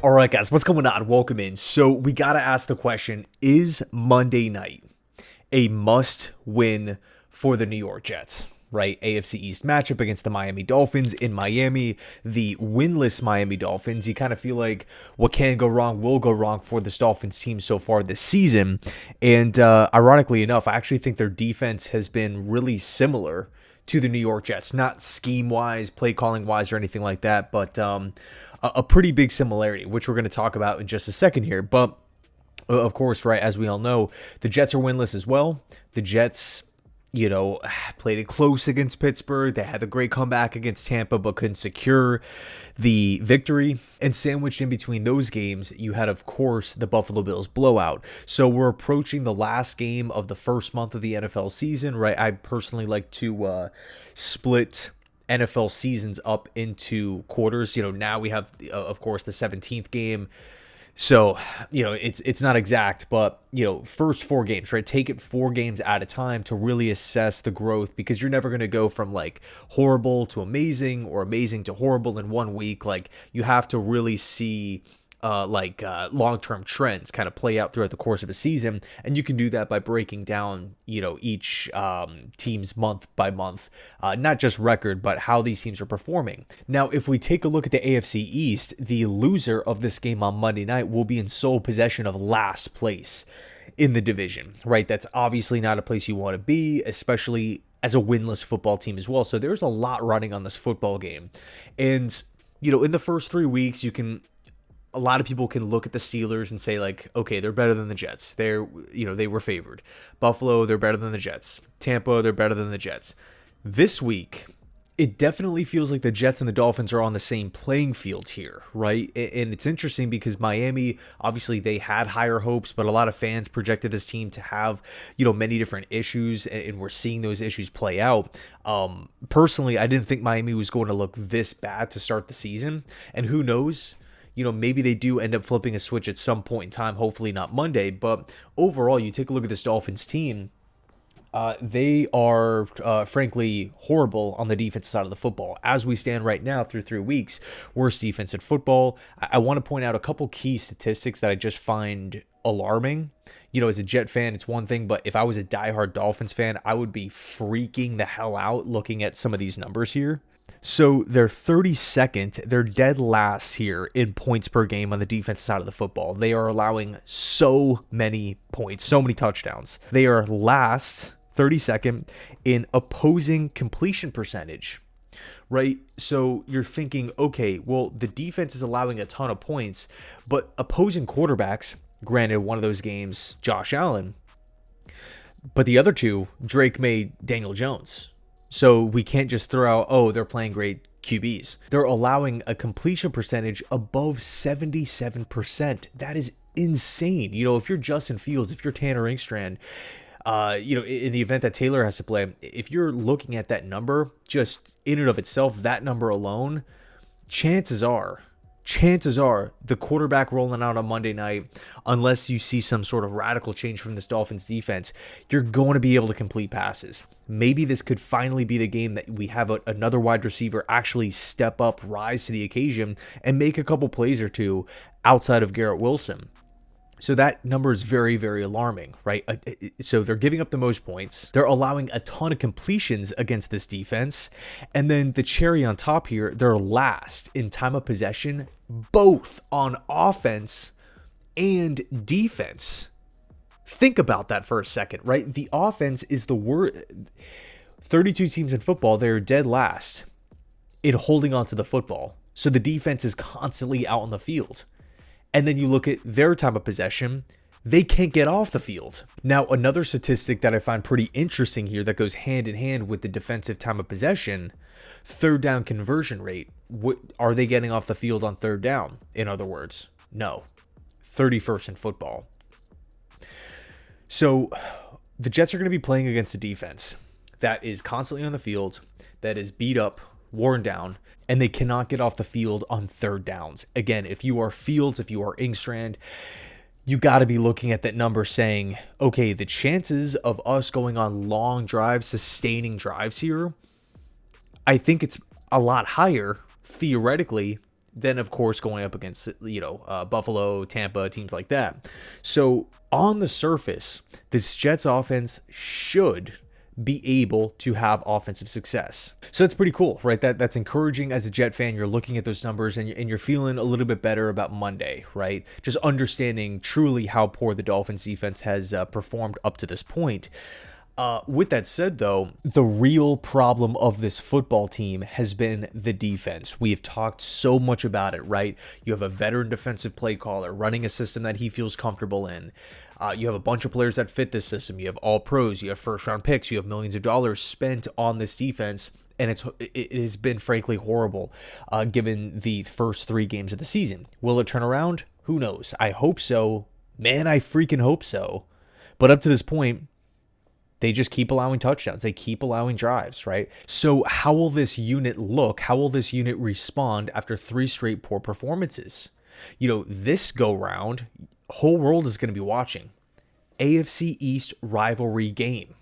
All right, guys, what's going on? Welcome in. So we got to ask the question, is Monday night a must win for the New York Jets? Right? AFC East matchup against the Miami Dolphins in Miami, the winless Miami Dolphins. You kind of feel like what can go wrong will go wrong for this Dolphins team so far this season. And ironically enough, I actually think their defense has been really similar to the New York Jets, not scheme-wise, play-calling-wise, or anything like that, but a pretty big similarity, which we're going to talk about in just a second here. But, of course, right, as we all know, the Jets are winless as well. The Jets, played it close against Pittsburgh. They had a great comeback against Tampa, but couldn't secure the victory. And sandwiched in between those games, you had, of course, the Buffalo Bills blowout. So we're approaching the last game of the first month of the NFL season, right? I personally like to split NFL seasons up into quarters. Now we have, of course, the 17th game. So, it's not exact, but, first 4 games, right? Take it 4 games at a time to really assess the growth, because you're never going to go from like horrible to amazing or amazing to horrible in 1 week. Like, you have to really see long-term trends kind of play out throughout the course of a season. And you can do that by breaking down, each team's month by month, not just record, but how these teams are performing. Now, if we take a look at the AFC East, the loser of this game on Monday night will be in sole possession of last place in the division, right? That's obviously not a place you want to be, especially as a winless football team as well. So there's a lot running on this football game. And, in the first 3 weeks, a lot of people can look at the Steelers and say, like, okay, they're better than the Jets. They were favored. Buffalo, they're better than the Jets. Tampa, they're better than the Jets. This week, it definitely feels like the Jets and the Dolphins are on the same playing field here, right? And it's interesting because Miami, obviously they had higher hopes, but a lot of fans projected this team to have, many different issues, and we're seeing those issues play out. Personally, I didn't think Miami was going to look this bad to start the season, and who knows? Maybe they do end up flipping a switch at some point in time, hopefully not Monday. But overall, you take a look at this Dolphins team, they are, frankly, horrible on the defense side of the football. As we stand right now through 3 weeks, worst defense in football. I want to point out a couple key statistics that I just find alarming. As a Jet fan, it's one thing, but if I was a diehard Dolphins fan, I would be freaking the hell out looking at some of these numbers here. So they're 32nd, they're dead last here in points per game on the defense side of the football. They are allowing so many points, so many touchdowns. They are last, 32nd, in opposing completion percentage, right? So you're thinking, okay, well, the defense is allowing a ton of points, but opposing quarterbacks, granted one of those games, Josh Allen, but the other two, Drake May, Daniel Jones. So we can't just throw out, oh, they're playing great QBs. They're allowing a completion percentage above 77%. That is insane. If you're Justin Fields, if you're Tanner Inkstrand, in the event that Taylor has to play, if you're looking at that number, just in and of itself, that number alone, chances are the quarterback rolling out on Monday night, unless you see some sort of radical change from this Dolphins defense, you're going to be able to complete passes. Maybe this could finally be the game that we have another wide receiver actually step up, rise to the occasion, and make a couple plays or two outside of Garrett Wilson. So that number is very, very alarming, right? So they're giving up the most points. They're allowing a ton of completions against this defense. And then the cherry on top here, they're last in time of possession, both on offense and defense. Think about that for a second, right? The offense is the worst. 32 teams in football, they're dead last in holding on to the football. So the defense is constantly out on the field. And then you look at their time of possession, they can't get off the field. Now, another statistic that I find pretty interesting here that goes hand in hand with the defensive time of possession, third down conversion rate. Are they getting off the field on third down? In other words, no. 31st in football. So the Jets are going to be playing against a defense that is constantly on the field, that is beat up, worn down, and they cannot get off the field on third downs. Again, if you are Fields, if you are Inkstrand, you got to be looking at that number saying, okay, the chances of us going on long drives, sustaining drives here, I think it's a lot higher, theoretically, then of course going up against Buffalo, Tampa, teams like that. So on the surface, this Jets offense should be able to have offensive success. So that's pretty cool, right? That's encouraging as a Jet fan. You're looking at those numbers and you're feeling a little bit better about Monday, right? Just understanding truly how poor the Dolphins defense has performed up to this point. With that said, though, the real problem of this football team has been the defense. We have talked so much about it, right? You have a veteran defensive play caller running a system that he feels comfortable in. You have a bunch of players that fit this system. You have all pros. You have first-round picks. You have millions of dollars spent on this defense, and it has been frankly horrible given the first 3 games of the season. Will it turn around? Who knows? I hope so. Man, I freaking hope so. But up to this point, they just keep allowing touchdowns. They keep allowing drives, right? So how will this unit look? How will this unit respond after 3 straight poor performances? This go round, whole world is going to be watching. AFC East rivalry game.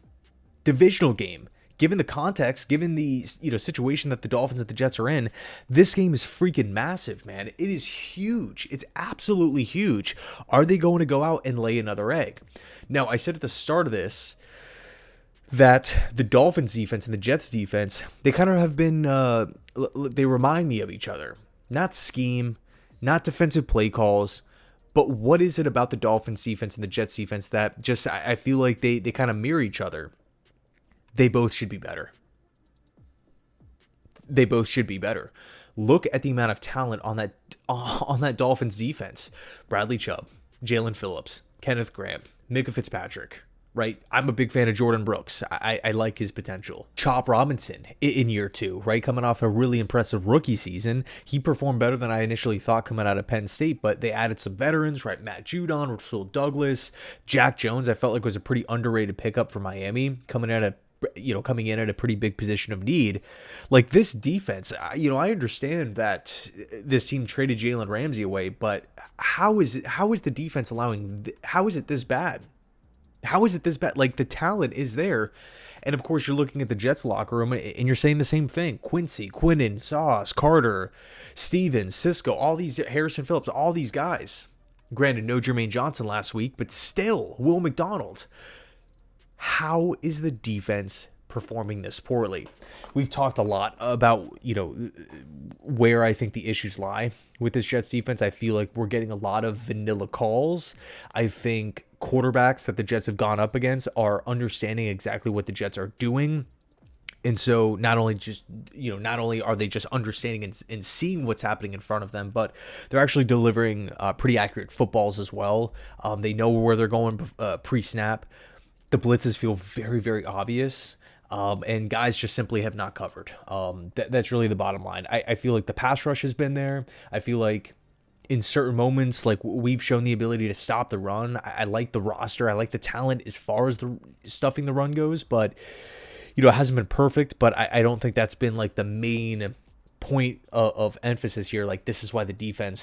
Divisional game. Given the context, given the situation that the Dolphins and the Jets are in, this game is freaking massive, man. It is huge. It's absolutely huge. Are they going to go out and lay another egg? Now, I said at the start of this that the Dolphins defense and the Jets defense, they kind of have been, they remind me of each other. Not scheme, not defensive play calls, but what is it about the Dolphins defense and the Jets defense that just, I feel like they kind of mirror each other. They both should be better. They both should be better. Look at the amount of talent on that Dolphins defense. Bradley Chubb, Jalen Phillips, Kenneth Graham, Micah Fitzpatrick, right? I'm a big fan of Jordan Brooks. I like his potential. Chop Robinson in year 2, right? Coming off a really impressive rookie season. He performed better than I initially thought coming out of Penn State, but they added some veterans, right? Matt Judon, Rasul Douglas, Jack Jones, I felt like was a pretty underrated pickup for Miami, coming in at a pretty big position of need. Like this defense, I understand that this team traded Jalen Ramsey away, but how is the defense how is it this bad? How is it this bad? Like the talent is there. And of course you're looking at the Jets locker room and you're saying the same thing. Quincy, Quinnen, Sauce, Carter, Stevens, Cisco, all these, Harrison Phillips, all these guys. Granted, no Jermaine Johnson last week, but still, Will McDonald. How is the defense performing this poorly? We've talked a lot about, where I think the issues lie with this Jets defense. I feel like we're getting a lot of vanilla calls. I think quarterbacks that the Jets have gone up against are understanding exactly what the Jets are doing. And so not only are they just understanding and seeing what's happening in front of them, but they're actually delivering pretty accurate footballs as well. They know where they're going pre-snap. The blitzes feel very, very obvious, and guys just simply have not covered. That's really the bottom line. I feel like the pass rush has been there. I feel like in certain moments, like we've shown the ability to stop the run. I like the roster. I like the talent as far as the stuffing the run goes, but it hasn't been perfect. But I don't think that's been like the main point of emphasis here. Like this is why the defense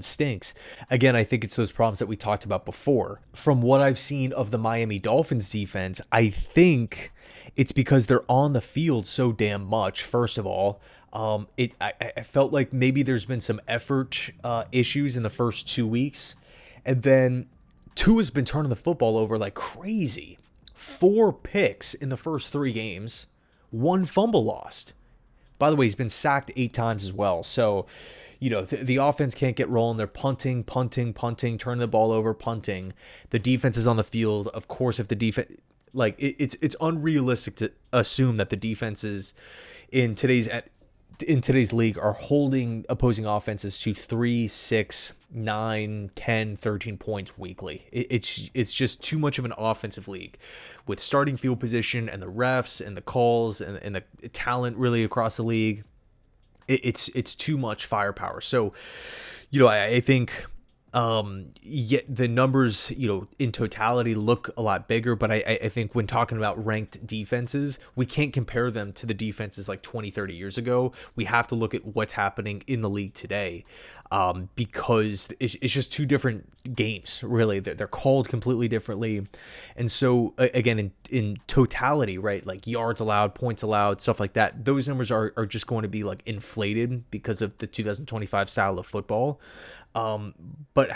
stinks. Again, I think it's those problems that we talked about before. From what I've seen of the Miami Dolphins defense, I think it's because they're on the field so damn much. First of all, I felt like maybe there's been some effort issues in the first 2 weeks, and then Tua's been turning the football over like crazy. 4 picks in the first 3 games, 1 fumble lost. By the way, he's been sacked 8 times as well. So, the offense can't get rolling. They're punting, turning the ball over, punting. The defense is on the field. Of course, if the defense, it's unrealistic to assume that the defenses in today's league are holding opposing offenses to 3, 6, 9, 10, 13 points weekly. It's just too much of an offensive league with starting field position and the refs and the calls and the talent really across the league. It's too much firepower. So, I think yet the numbers, in totality look a lot bigger, but I think when talking about ranked defenses, we can't compare them to the defenses like 20, 30 years ago. We have to look at what's happening in the league today. because it's just two different games, really. They're called completely differently. And so, again, in totality, right, like yards allowed, points allowed, stuff like that, those numbers are just going to be like inflated because of the 2025 style of football. But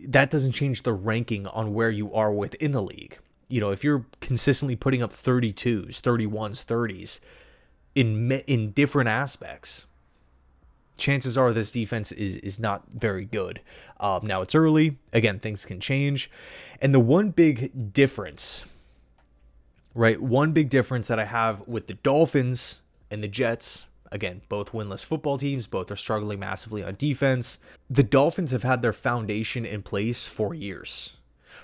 that doesn't change the ranking on where you are within the league. You know, if you're consistently putting up 32s, 31s, 30s in different aspects, chances are this defense is not very good. Now it's early. Again, things can change. And the one big difference, right? One big difference that I have with the Dolphins and the Jets, again, both winless football teams, both are struggling massively on defense. The Dolphins have had their foundation in place for years,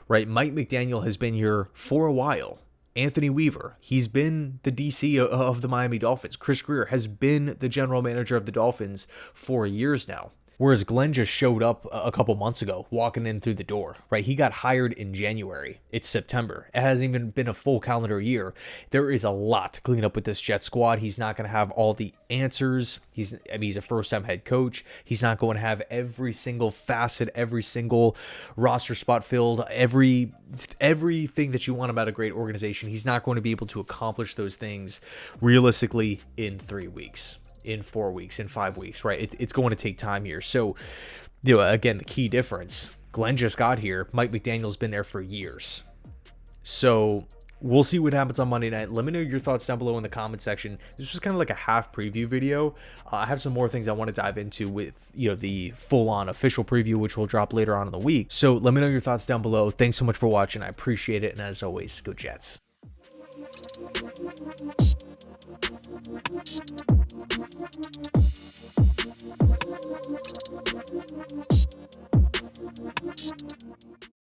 right? Mike McDaniel has been here for a while. Anthony Weaver, he's been the DC of the Miami Dolphins. Chris Greer has been the general manager of the Dolphins for years now. Whereas Glenn just showed up a couple months ago, walking in through the door, right? He got hired in January. It's September. It hasn't even been a full calendar year. There is a lot to clean up with this Jet squad. He's not going to have all the answers. He's a first-time head coach. He's not going to have every single facet, every single roster spot filled, everything that you want about a great organization. He's not going to be able to accomplish those things realistically in 3 weeks. In 4 weeks, in 5 weeks, right? It's going to take time here. So, you know, again, the key difference, Glenn just got here. Mike McDaniel's been there for years. So we'll see what happens on Monday night. Let me know your thoughts down below in the comment section. This was kind of like a half preview video. I have some more things I want to dive into with, you know, the full-on official preview, which will drop later on in the week. So let me know your thoughts down below. Thanks so much for watching. I appreciate it. And as always, go Jets.